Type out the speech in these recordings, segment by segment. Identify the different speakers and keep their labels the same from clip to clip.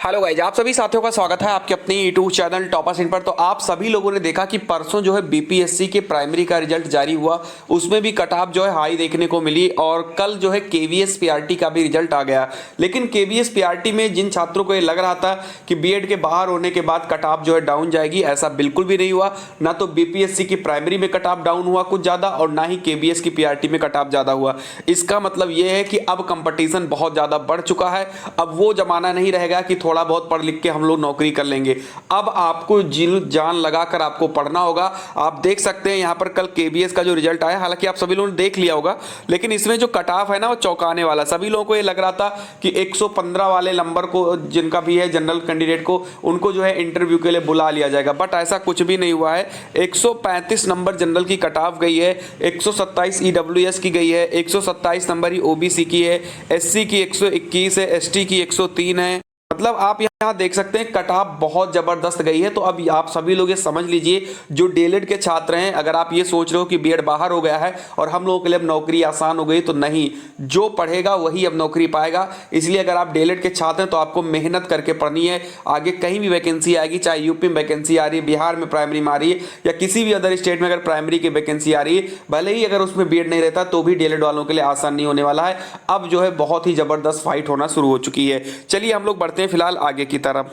Speaker 1: Hello guys, आप सभी साथियों का स्वागत है आपके अपने यूट्यूब चैनल टॉपर्स इन पर। तो आप सभी लोगों ने देखा कि परसों जो है बीपीएससी के प्राइमरी का रिजल्ट जारी हुआ, उसमें भी कट ऑफ जो है हाई देखने को मिली। और कल जो है केवीएस पीआरटी का भी रिजल्ट आ गया। लेकिन केवीएस पीआरटी में जिन छात्रों को ये लग रहा था कि बीएड के बाहर होने के बाद कट ऑफ जो है डाउन जाएगी, ऐसा बिल्कुल भी नहीं हुआ। ना तो बीपीएससी की प्राइमरी में कट ऑफ डाउन हुआ कुछ ज्यादा, और ना ही केवीएस की पीआरटी में कट ऑफ ज्यादा हुआ। इसका मतलब यह है कि अब कंपटीशन बहुत ज्यादा बढ़ चुका है। अब वो जमाना नहीं रहेगा कि थोड़ा बहुत पढ़ लिख के हम लोग नौकरी कर लेंगे। अब आपको जी जान लगाकर आपको पढ़ना होगा। आप देख सकते हैं यहाँ पर कल केबीएस का जो रिजल्ट आया, हालांकि आप सभी लोगों ने देख लिया होगा, लेकिन इसमें जो कट ऑफ है ना वो चौंकाने वाला। सभी लोगों को ये लग रहा था कि 115 वाले नंबर को जिनका भी है जनरल कैंडिडेट को, उनको जो है इंटरव्यू के लिए बुला लिया जाएगा, बट ऐसा कुछ भी नहीं हुआ है। 135 नंबर जनरल की कट ऑफ गई है, 127 ईडब्ल्यूएस की गई है, 127 नंबर ही ओबीसी की है, एससी की 121 है, एसटी की 103 है। मतलब आप यहाँ देख सकते हैं कट ऑफ बहुत जबरदस्त गई है। तो अब आप सभी लोग ये समझ लीजिए, जो डीएलएड के छात्र हैं, अगर आप ये सोच रहे हो कि बीएड बाहर हो गया है और हम लोगों के लिए अब नौकरी आसान हो गई, तो नहीं, जो पढ़ेगा वही अब नौकरी पाएगा। इसलिए अगर आप डीएलएड के छात्र हैं तो आपको मेहनत करके पढ़नी है। आगे कहीं भी वैकेंसी आएगी, चाहे यूपी में वैकेंसी आ रही है, बिहार में प्राइमरी में आ रही है, या किसी भी अदर स्टेट में अगर प्राइमरी की वैकेंसी आ रही है, भले ही अगर उसमें बीएड नहीं रहता तो भी डीएलएड वालों के लिए आसान नहीं होने वाला है। अब जो है बहुत ही जबरदस्त फाइट होना शुरू हो चुकी है। चलिए हम लोग बढ़ते हैं फिलहाल आगे की तरफ।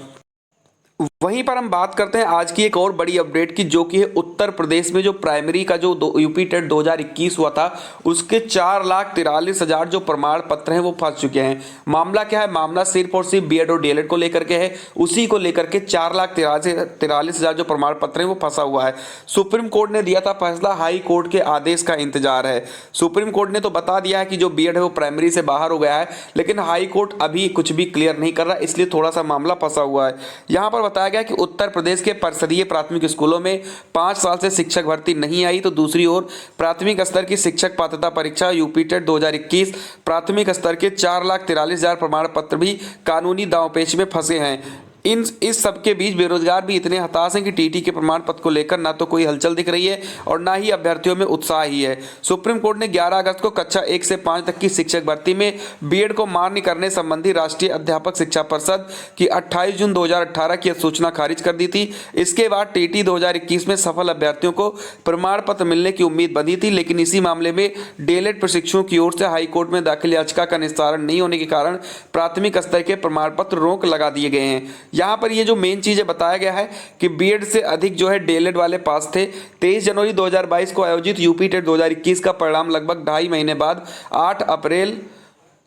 Speaker 1: वहीं पर हम बात करते हैं आज की एक और बड़ी अपडेट की, जो कि है उत्तर प्रदेश में जो प्राइमरी का जो यूपी टेट 2021 हुआ था, उसके 4,43,000 जो प्रमाण पत्र हैं वो फंस चुके हैं। मामला क्या है? मामला सिर्फ और सिर्फ बीएड और डीएलएड को लेकर के है। उसी को लेकर के 4,43,000 जो प्रमाण पत्र हैं वो फंसा हुआ है। सुप्रीम कोर्ट ने दिया था फैसला, हाई कोर्ट के आदेश का इंतजार है। सुप्रीम कोर्ट ने तो बता दिया है कि जो बीएड है वो प्राइमरी से बाहर हो गया है, लेकिन हाई कोर्ट अभी कुछ भी क्लियर नहीं कर रहा, इसलिए थोड़ा सा मामला फंसा हुआ है। यहाँ पर बताया गया कि उत्तर प्रदेश के परिषदीय प्राथमिक स्कूलों में 5 साल से शिक्षक भर्ती नहीं आई, तो दूसरी ओर प्राथमिक स्तर की शिक्षक पात्रता परीक्षा यूपी टेट 2021 प्राथमिक स्तर के 4,43,000 प्रमाण पत्र भी कानूनी दांवपेच में फंसे हैं। इस सब के बीच बेरोजगार भी इतने हताश हैं कि टीटी के प्रमाण पत्र को लेकर ना तो कोई हलचल दिख रही है और ना ही अभ्यर्थियों में उत्साह ही है। सुप्रीम कोर्ट ने 11 अगस्त को कक्षा 1 से 5 तक की शिक्षक भर्ती में बीएड को मान्य करने संबंधी राष्ट्रीय अध्यापक शिक्षा परिषद की 28 जून 2018 की सूचना खारिज कर दी थी। इसके बाद टीटी 2021 में सफल अभ्यर्थियों को प्रमाण पत्र मिलने की उम्मीद बंधी थी, लेकिन इसी मामले में डीएलएड प्रशिक्षुओं की ओर से हाईकोर्ट में दाखिल याचिका का निस्तारण नहीं होने के कारण प्राथमिक स्तर के प्रमाण पत्र रोक लगा दिए गए हैं। यहाँ पर ये जो मेन चीज़ है बताया गया है कि बीएड से अधिक जो है डीएलएड वाले पास थे। 23 जनवरी 2022 को आयोजित यूपी टेट 2021 का परिणाम लगभग 2.5 महीने बाद 8 अप्रैल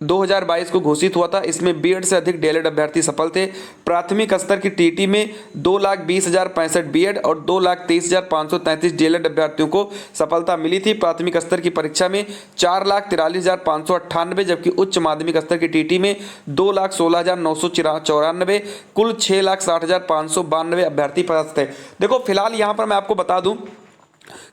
Speaker 1: 2022 को घोषित हुआ था। इसमें बीएड से अधिक डीएलएड अभ्यर्थी सफल थे। प्राथमिक स्तर की टीटी में 2,20,065 बीएड और 2,23,533 डीएलएड अभ्यर्थियों को सफलता मिली थी। प्राथमिक स्तर की परीक्षा में 4,43,598, जबकि उच्च माध्यमिक स्तर की टीटी में 2,16,994, कुल 6,60,592 अभ्यर्थी पास थे। देखो फिलहाल यहाँ पर मैं आपको बता दूं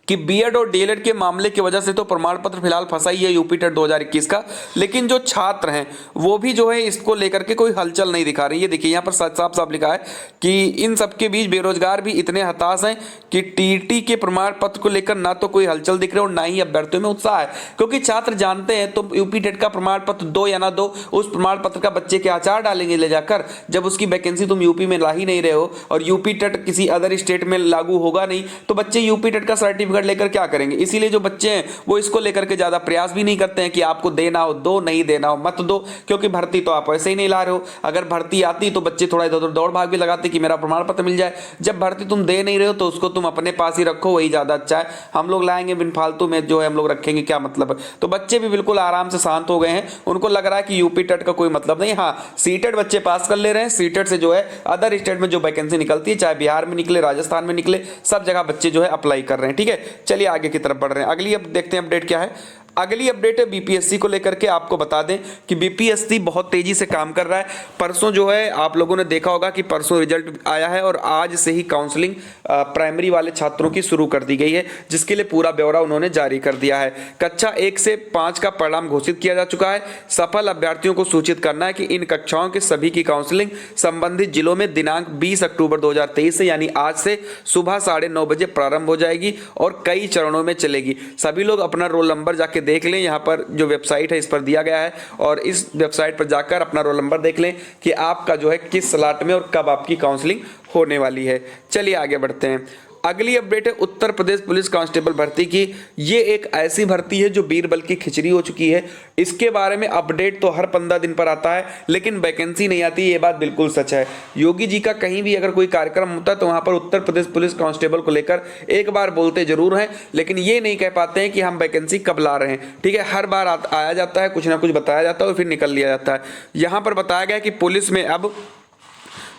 Speaker 1: कि बीएड और डीएलएड के मामले की वजह से तो प्रमाण पत्र फिलहाल फंसा ही है यूपी टेट 2021 का, लेकिन जो छात्र हैं वो भी जो है इसको लेकर के कोई हलचल नहीं दिखा रही है। देखिए यहाँ पर साफ साफ लिखा है कि इन सबके बीच बेरोजगार भी इतने हताश हैं कि टीटी के प्रमाण पत्र को लेकर ना तो कोई हलचल दिख रही है और ना ही अभ्यर्थियों में उत्साह है, क्योंकि छात्र जानते हैं तो यूपी टेट का प्रमाण पत्र दो या ना दो, उस प्रमाण पत्र का बच्चे के आचार डालेंगे ले जाकर, जब उसकी वैकेंसी तुम यूपी में ला ही नहीं रहे हो और यूपी टेट किसी अदर स्टेट में लागू होगा नहीं, तो बच्चे यूपी टेट का सर्टिफिकेट लेकर क्या करेंगे। इसीलिए जो बच्चे हैं वो इसको लेकर के ज्यादा प्रयास भी नहीं करते हैं कि आपको देना हो दो, नहीं देना हो मत दो, क्योंकि भर्ती तो आप वैसे ही नहीं ला रहे हो। अगर भर्ती आती तो बच्चे थोड़ा इधर उधर दौड़ भाग भी लगाते कि मेरा प्रमाण पत्र मिल जाए। जब भर्ती तुम दे नहीं रहे हो तो उसको तुम अपने पास ही रखो, वही ज्यादा अच्छा है। हम लोग लाएंगे बिन फालतू में जो है हम लोग रखेंगे, क्या मतलब है। तो बच्चे भी बिल्कुल आराम से शांत हो गए हैं, उनको लग रहा है कि यूपी टेट का कोई मतलब नहीं। हाँ, सीटेट बच्चे पास कर ले रहे हैं, सीटेट से जो है अदर स्टेट में जो वैकेंसी निकलती है, चाहे बिहार में निकले, राजस्थान में निकले, सब जगह बच्चे जो है अप्लाई कर रहे हैं। ठीक है, चलिए आगे की तरफ बढ़ रहे हैं। अगली अब देखते हैं अपडेट क्या है। अगली अपडेट है बीपीएससी को लेकर के। आपको बता दें कि बीपीएससी बहुत तेजी से काम कर रहा है। परसों जो है आप लोगों ने देखा होगा कि परसों रिजल्ट आया है और आज से ही काउंसलिंग प्राइमरी वाले छात्रों की शुरू कर दी गई है, जिसके लिए पूरा ब्यौरा उन्होंने जारी कर दिया है। कक्षा 1 से 5 का परिणाम घोषित किया जा चुका है। सफल अभ्यर्थियों को सूचित करना है कि इन कक्षाओं के सभी की काउंसलिंग संबंधित जिलों में दिनांक 20 अक्टूबर 2023 से यानी आज से सुबह 9:30 बजे प्रारंभ हो जाएगी और कई चरणों में चलेगी। सभी लोग अपना रोल नंबर जाके देख लें, यहाँ पर जो वेबसाइट है इस पर दिया गया है और इस वेबसाइट पर जाकर अपना रोल नंबर देख लें कि आपका जो है किस स्लॉट में और कब आपकी काउंसलिंग होने वाली है। चलिए आगे बढ़ते हैं। अगली अपडेट है उत्तर प्रदेश पुलिस कांस्टेबल भर्ती की। ये एक ऐसी भर्ती है जो बीरबल की खिचड़ी हो चुकी है। इसके बारे में अपडेट तो हर 15 दिन पर आता है, लेकिन वैकेंसी नहीं आती, ये बात बिल्कुल सच है। योगी जी का कहीं भी अगर कोई कार्यक्रम होता है तो वहां पर उत्तर प्रदेश पुलिस कांस्टेबल को लेकर एक बार बोलते जरूर हैं, लेकिन ये नहीं कह पाते हैं कि हम वैकेंसी कब ला रहे हैं। ठीक है, हर बार आया जाता है, कुछ ना कुछ बताया जाता है और फिर निकल लिया जाता है। यहां पर बताया गया कि पुलिस में अब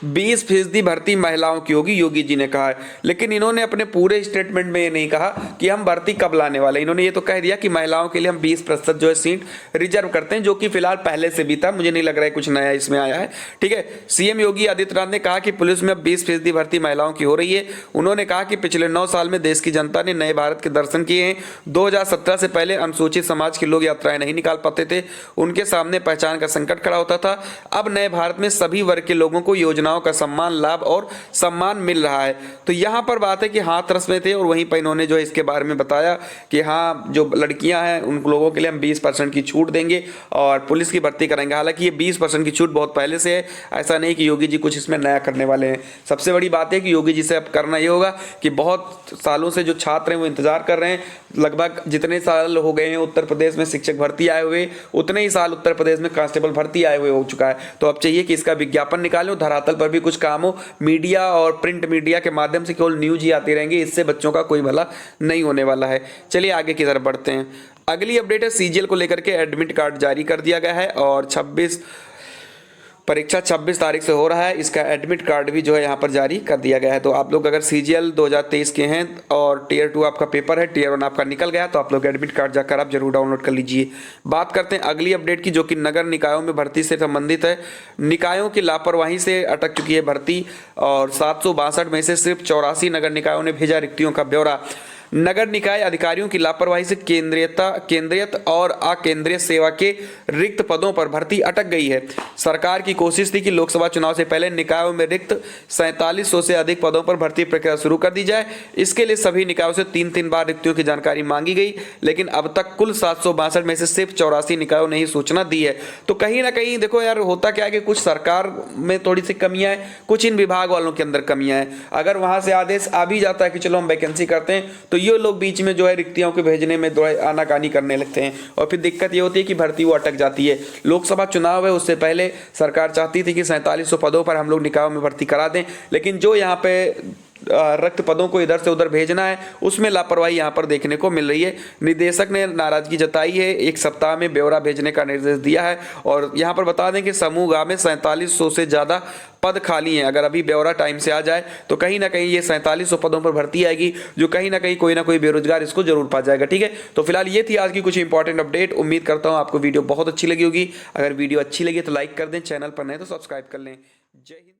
Speaker 1: 20% भर्ती महिलाओं की होगी, योगी जी ने कहा है। लेकिन इन्होंने अपने पूरे स्टेटमेंट में ये नहीं कहा कि हम भर्ती कब लाने वाले। इन्होंने ये तो कह दिया कि महिलाओं के लिए हम 20% जो है सीट रिजर्व करते हैं, जो कि फिलहाल पहले से भी था। मुझे नहीं लग रहा है कुछ नया इसमें आया है। ठीक है, सीएम योगी आदित्यनाथ ने कहा कि पुलिस में अब 20% भर्ती महिलाओं की हो रही है। उन्होंने कहा कि पिछले 9 साल में देश की जनता ने नए भारत के दर्शन किए हैं। 2017 से पहले अनुसूचित समाज के लोग यात्राएं नहीं निकाल पाते थे, उनके सामने पहचान का संकट खड़ा होता था। अब नए भारत में सभी वर्ग के लोगों को योजना का सम्मान, लाभ और सम्मान मिल रहा है। तो यहां पर बात है कि हाथरस में थे और वहीं पर इन्होंने जो इसके बारे में बताया कि हाँ, जो लड़कियां हैं उन लोगों के लिए हम 20% की छूट देंगे और पुलिस की भर्ती करेंगे। हालांकि ये 20% की छूट बहुत पहले से है, ऐसा नहीं कि योगी जी कुछ इसमें नया करने वाले हैं। सबसे बड़ी बात है कि योगी जी से अब करना ये होगा कि बहुत सालों से जो छात्र हैं वो इंतजार कर रहे हैं। लगभग जितने साल हो गए हैं उत्तर प्रदेश में शिक्षक भर्ती आए हुए, उतने ही साल उत्तर प्रदेश में कांस्टेबल भर्ती आए हुए हो चुका है। तो अब चाहिए कि इसका विज्ञापन निकालें, धरातल पर भी कुछ काम हो। मीडिया और प्रिंट मीडिया के माध्यम से केवल न्यूज ही आती रहेंगी, इससे बच्चों का कोई भला नहीं होने वाला है। चलिए आगे की तरफ बढ़ते हैं। अगली अपडेट है सीजीएल को लेकर के एडमिट कार्ड जारी कर दिया गया है और परीक्षा 26 तारीख से हो रहा है। इसका एडमिट कार्ड भी जो है यहाँ पर जारी कर दिया गया है। तो आप लोग अगर सीजीएल 2023 के हैं और टियर 2 आपका पेपर है, टियर 1 आपका निकल गया, तो आप लोग एडमिट कार्ड जाकर आप जरूर डाउनलोड कर लीजिए। बात करते हैं अगली अपडेट की, जो कि नगर निकायों में भर्ती से संबंधित है। निकायों की लापरवाही से अटक चुकी है भर्ती और 762 में से सिर्फ 84 नगर निकायों ने भेजा रिक्तियों का ब्यौरा। नगर निकाय अधिकारियों की लापरवाही से केंद्रीयत और अकेंद्रीय सेवा के रिक्त पदों पर भर्ती अटक गई है। सरकार की कोशिश थी कि लोकसभा चुनाव से पहले निकायों में रिक्त 4700 से अधिक पदों पर भर्ती प्रक्रिया शुरू कर दी जाए। इसके लिए सभी निकायों से 3 बार रिक्तियों की जानकारी मांगी गई, लेकिन अब तक कुल 762 में से सिर्फ 84 निकायों ने ही सूचना दी है। तो कहीं ना कहीं देखो यार, होता क्या है कि कुछ सरकार में थोड़ी सी कमियां हैं, कुछ इन विभाग वालों के अंदर कमियां हैं। अगर वहां से आदेश आ भी जाता है कि चलो हम वैकेंसी करते हैं, तो ये लोग बीच में जो है रिक्तियों को भेजने में जो है आनाकानी करने लगते हैं और फिर दिक्कत ये होती है कि भर्ती वो अटक जाती है। लोकसभा चुनाव है, उससे पहले सरकार चाहती थी कि 4700 पदों पर हम लोग निकायों में भर्ती करा दें, लेकिन जो यहाँ पे रक्त पदों को इधर से उधर भेजना है उसमें लापरवाही यहां पर देखने को मिल रही है। निदेशक ने नाराजगी जताई है, 1 सप्ताह में ब्यौरा भेजने का निर्देश दिया है। और यहां पर बता दें कि समूह ग में 4700 से ज्यादा पद खाली हैं। अगर अभी ब्यौरा टाइम से आ जाए तो कहीं ना कहीं ये 4700 पदों पर भर्ती आएगी, जो कहीं ना कोई बेरोजगार इसको जरूर पा जाएगा। ठीक है, तो फिलहाल ये थी आज की कुछ इंपॉर्टेंट अपडेट। उम्मीद करता हूं आपको वीडियो बहुत अच्छी लगी होगी। अगर वीडियो अच्छी लगी तो लाइक कर दें, चैनल पर नए तो सब्सक्राइब कर लें। जय हिंद।